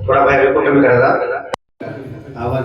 थोड़ा बाहेर कमी करायचा आवाज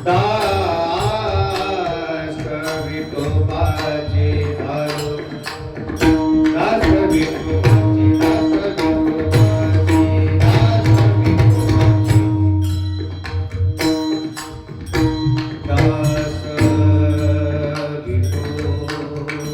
दास विठोबाचे धारो दास विठोबाचे दास विठोबाचे दास विठोबाचे दास विठोबाचे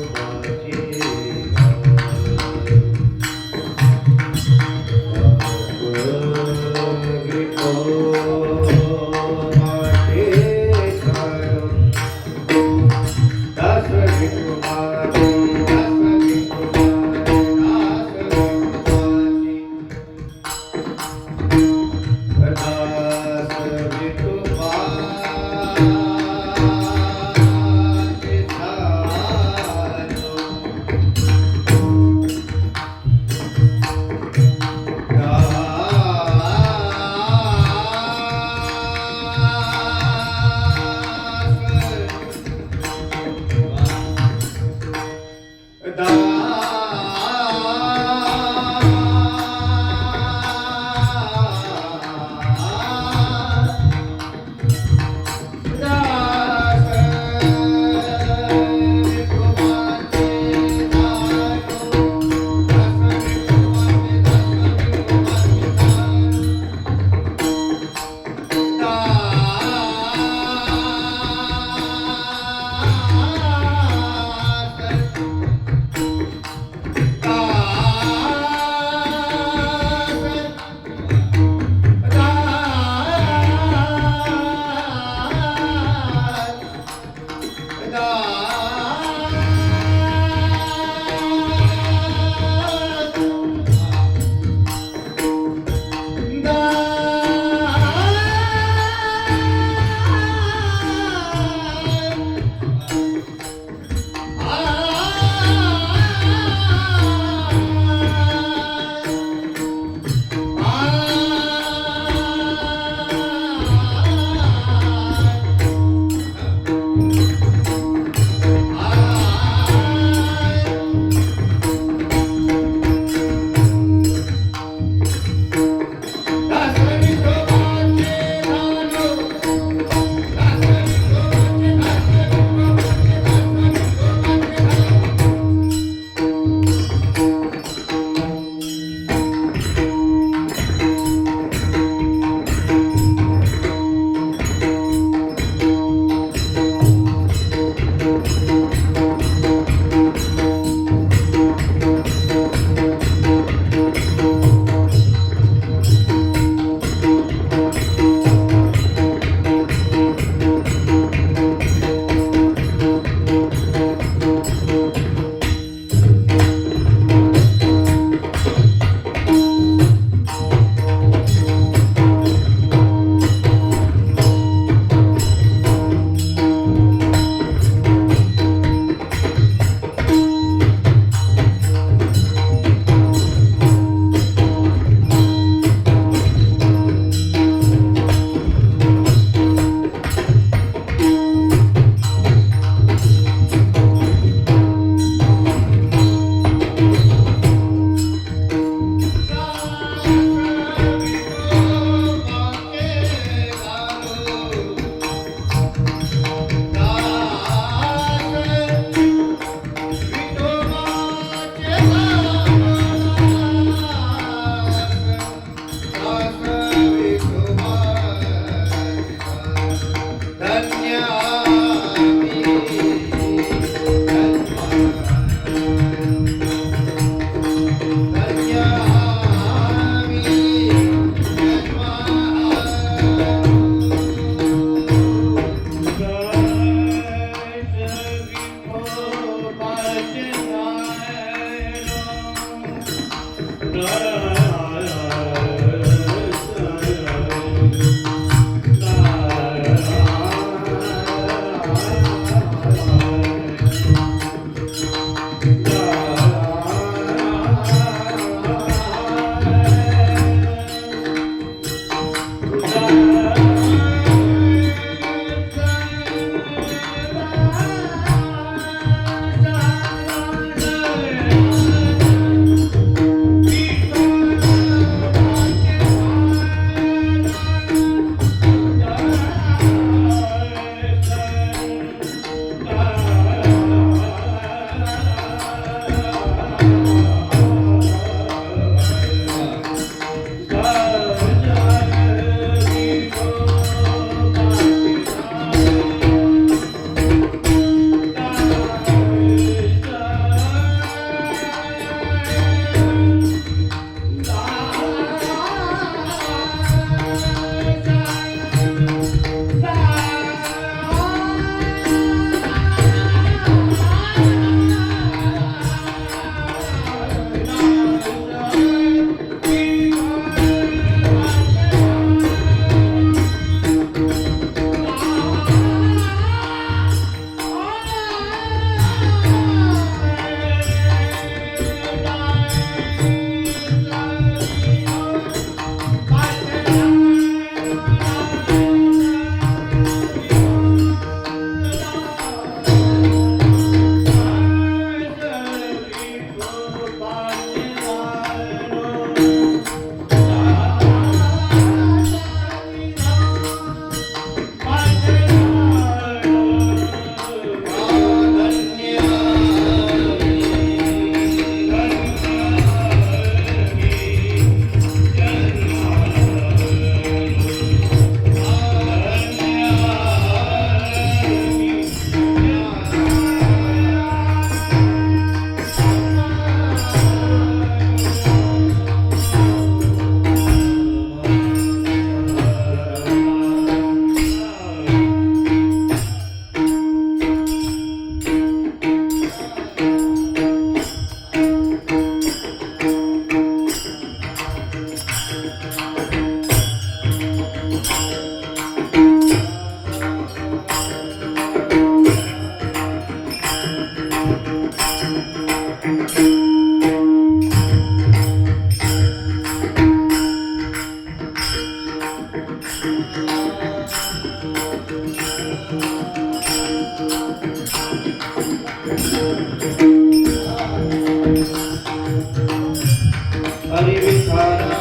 हरी विठाला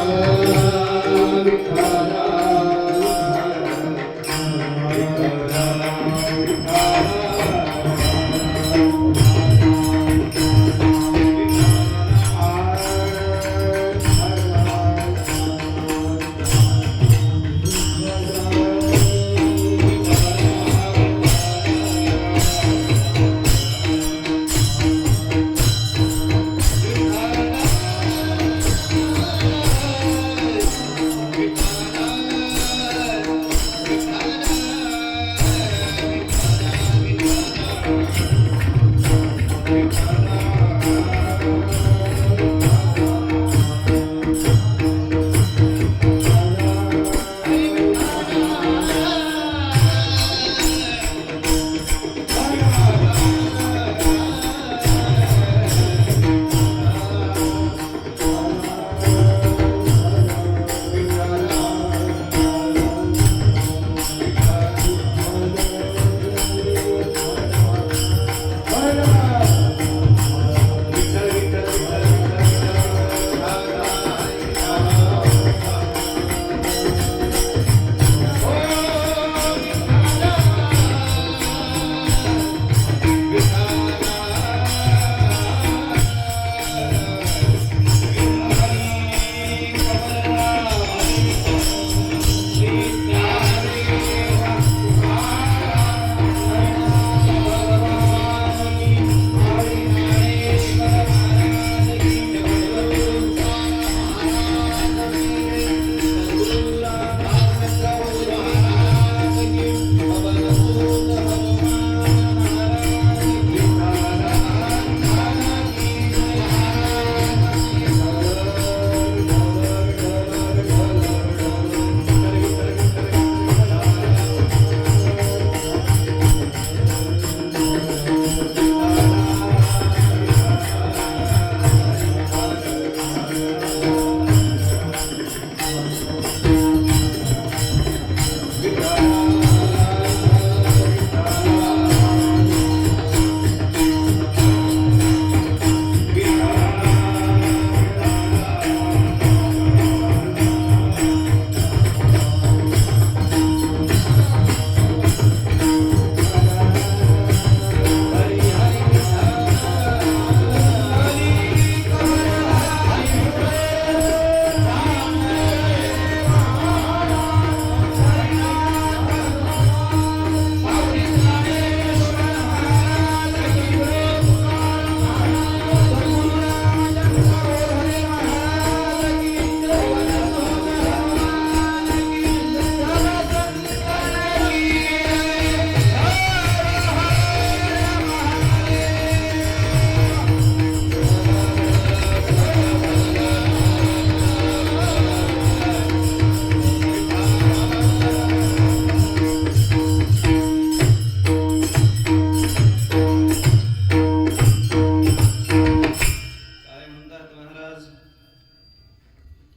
विठाला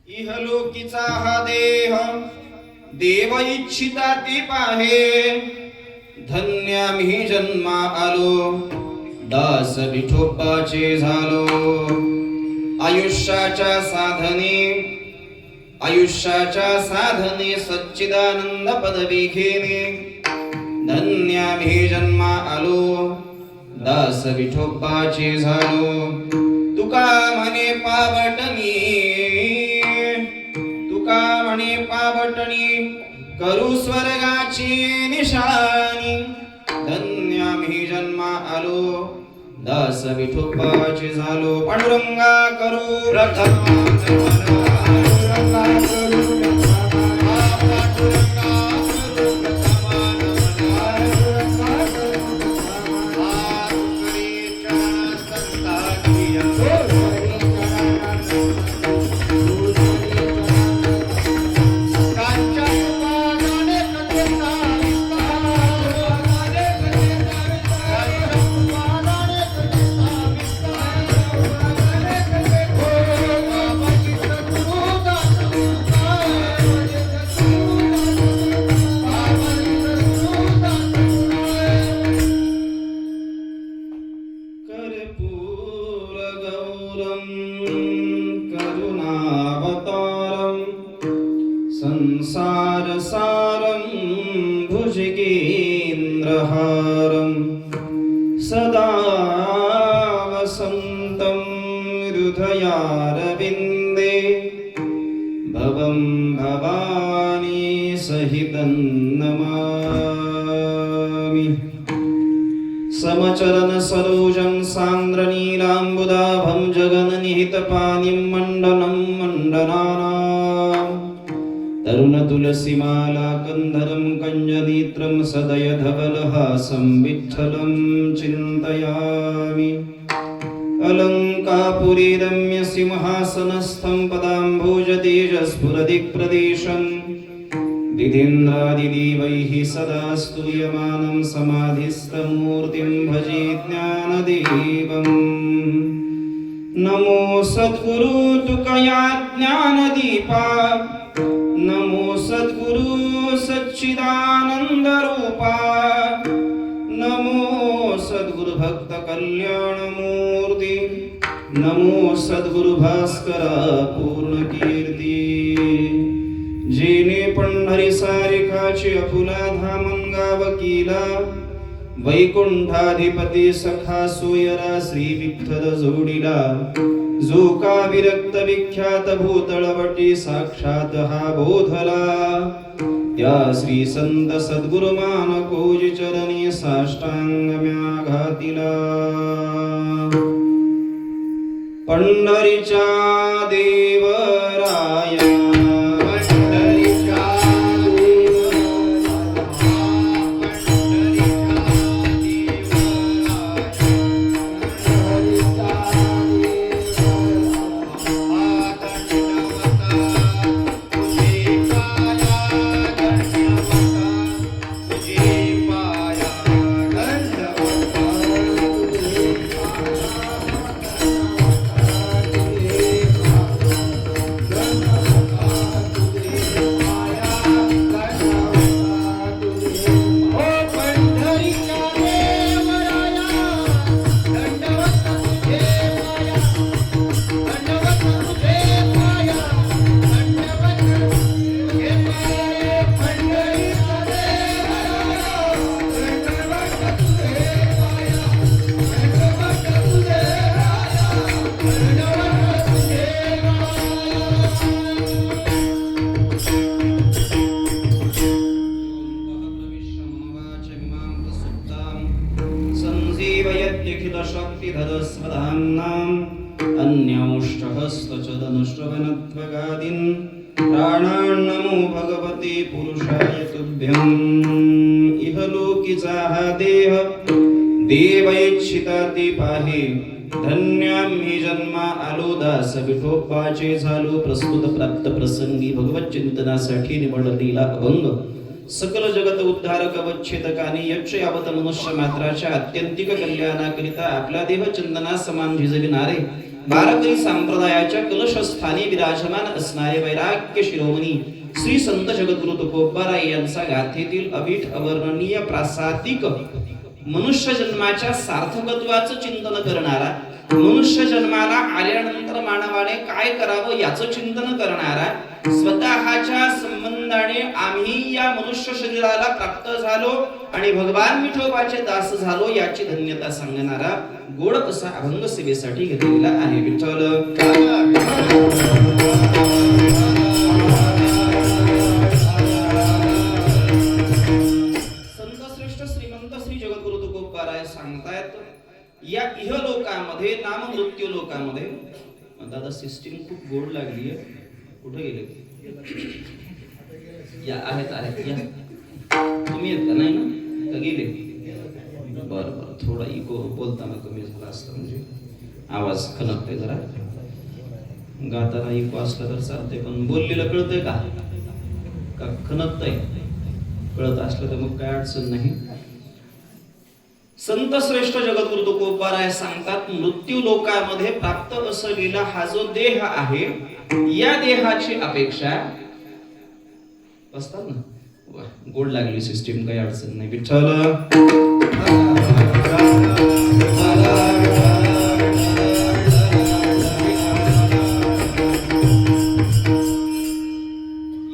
इहलोकीचा हा देह देव इच्छिता ते पाहे धन्य आम्ही जन्मा आलो दास विठोबाचे झालो आयुष्याच्या साधने सच्चिदानंद पदवी घेणे धन्य आम्ही जन्मा आलो दास विठोबाचे झालो तुका म्हणे पावटणी करू स्वर्गाची निशाणी धन्य आम्ही जन्मा आलो दास विठोबाचे झालो पांडुरंगा करू सारं भुजगेन्द्रहारं सदा वसन्तं हृदयारविन्दे भवं भवानी सहितं नमामि। समचरण सरोजं सान्द्रनीलाम्बुदाभं जगन्निहितपानिं मण्डनं मण्डनानाम् तरुणतुलसीमाला कन्धरं कञ्जनेत्रं सदयधवलहासं विठ्ठलं चिन्तयामि। अलङ्कापुरी रम्यसिंहासनस्थं पदाम्भोजतेजस्फुरदिक्प्रदेशं विधीन्द्रादिदेवैः सदा स्तूयमानं समाधिस्थमूर्तिं भजे ज्ञानदेवम्। नमो सद्गुरु तुकया ज्ञानदीपा नमो सद्गुरु सच्चिदानन्दरूपा नमो सद्गुरु भक्त कल्याणमूर्ति नमो सद्गुरु भास्करा पूर्ण कीर्ती। जेने पंढरी सारिकाची अपुला धामंगा वकीला वैकुंठाधिपती सखा सोयरा श्री विठ्ठल जोडीला जो का विरक्त विख्यात भूतळवटी साक्षात हा बोधला त्या श्री संत सद्गुरु मानकोजी चरणी साष्टांग म्या घातिला। पंढरीच्या देवराया अन्यौष्ठहस्तचलनश्रवणत्वगादीन् प्राणान्नमो भगवते पुरुषाय तुभ्यं। इहलोकीचा हा देह देवैच्छिता ते पाहे धन्यां मी जन्मा आलो दास विठोबाचे झालो प्रस्तुत प्राप्त प्रसंगी भगवत चिंतनासाठी निवडलेला अभंग सकल जगत उद्धारक वच्छेदकाने यच्च यावत मनुष्य मात्राच्या आत्यंतिक कल्याणाकरिता आपला देह चंदना समान झिजविणारे वारकरी संप्रदायाच्या कलशस्थानी विराजमान असणारे वैराग्य शिरोमणी श्री संत जगद्गुरु तुकोबाराय यांचा गाथेतील अवीट अवर्णनीय प्रासादिक मनुष्य जन्माच्या सार्थकत्वाचं चिंतन करणारा मनुष्य जन्माला आल्यानंतर मानवाने काय करावं याचं चिंतन करणारा स्वतःच्या संबंधाने आम्ही या मनुष्य शरीराला प्राप्त झालो आणि भगवान विठोबाचे दास झालो याची धन्यता सांगणारा गोड असा अभंग सेवेसाठी घेतलेला आहे। विठ्ठल संत श्रेष्ठ श्रीमंत श्री जगद्गुरु तुकोबाराय सांगतायत या इहलोकामध्ये नाम मृत्यू लोकामध्ये दादा सिस्टीम खूप गोड लागली आहे। कुठे गेले या आहेत या तुम्ही येत का नाही ना का गेले बरं थोडा इको बोलताना कमी झाला असता म्हणजे आवाज खनकते जरा गाताना इको असला तर चालते पण बोललेलं कळतंय का खनकतंय कळत असलं तर मग काय अडचण नाही। संत श्रेष्ठ जगद्गुरु तुकोबाराय सांगतात मृत्यू लोकामध्ये प्राप्त असलेला हा जो देह आहे या देहाची अपेक्षा असतात ना गोड लागली सिस्टीम काही अडचण नाही। विठ्ठल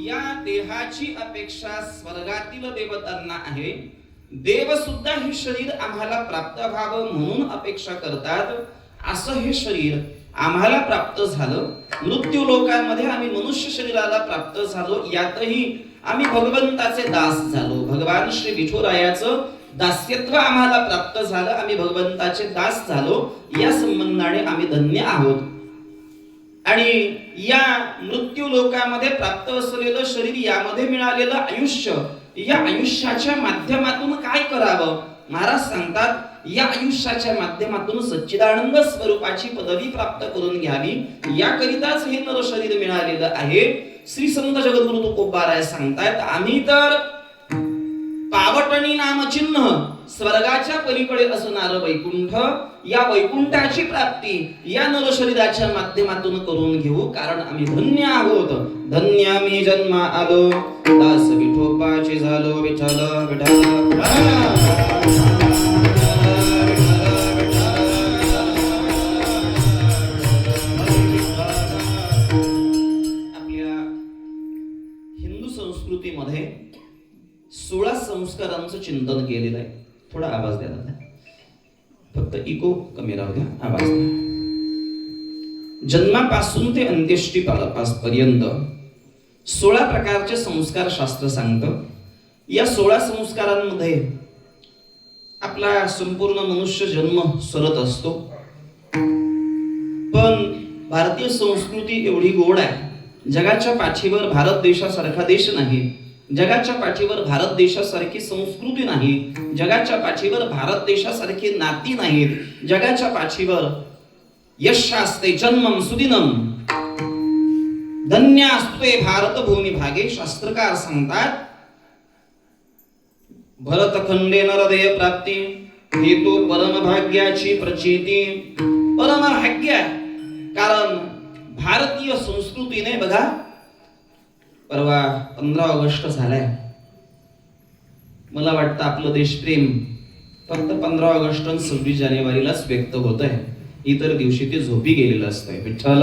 या देहाची अपेक्षा स्वर्गातील देवतांना आहे. देव सुद्धा हे शरीर आम्हाला प्राप्त व्हावं म्हणून अपेक्षा करतात. असं हे शरीर आम्हाला प्राप्त झालं. मृत्यू लोकांमध्ये आम्ही मनुष्य शरीराला प्राप्त झालो. यातही आम्ही भगवंताचे दास झालो. भगवान श्री विठुरायाचं दास्यत्व आम्हाला प्राप्त झालं. आम्ही भगवंताचे दास झालो. या संबंधाने आम्ही धन्य आहोत. आणि या मृत्यू लोकांमध्ये प्राप्त असलेलं शरीर, यामध्ये मिळालेलं आयुष्य, या आयुष्याच्या माध्यमातून काय करावं? महाराज सांगतात, या आयुष्याच्या माध्यमातून सच्चिदानंद स्वरूपाची पदवी प्राप्त करून घ्यावी. याकरिताच हे नर शरीर मिळालेलं आहे. श्री संत जगद्गुरु तुकोबाराय सांगतायत, आम्ही तर पावटणी नामचिन्ह, स्वर्गाच्या पलीकडे असणारं वैकुंठ, या वैकुंठाची प्राप्ती या नर शरीराच्या माध्यमातून करून घेऊ. कारण आम्ही धन्य आहोत. धन्य मी जन्मा आलो, दास विठोबाचे झालो. विठ्ठल विठ्ठल संस्कृतीमध्ये 16 संस्कारांचं चिंतन केलेलं आहे. थोडा आवाज द्या दादा, फक्त इको कमी राहू द्या, आवाज द्या. जन्मापासून ते अंत्येष्टीपर्यंत 16 प्रकारचे संस्कार शास्त्र सांगतं. या 16 संस्कारांमध्ये आपला संपूर्ण मनुष्य जन्म सरत असतो. पण भारतीय संस्कृती एवढी गोड आहे. जगाच्या पाठीवर भारत देशासारखा देश नाही. जगाच्या पाठीवर भारत देशासारखी संस्कृती नाही. जगाच्या पाठीवर भारत देशासारखी नाती नाहीत. जगाच्या पाठीवर यशास्ते जन्मम सुदिनम, धन्यास्ते भारत भूमी भागे. शास्त्रकार सांगतात, भरतखंडे नरदेय प्राप्ती हेतू परम भाग्याची प्रचिती. परम भाग्य, कारण भारतीय संस्कृतीने बघा, परवा 15 ऑगस्ट झालाय. मला वाटतं आपलं देशप्रेम फक्त 15 ऑगस्ट आणि 26 जानेवारीलाच व्यक्त होत आहे. इतर दिवशी ते झोपी गेलेलं असतंय. विठ्ठल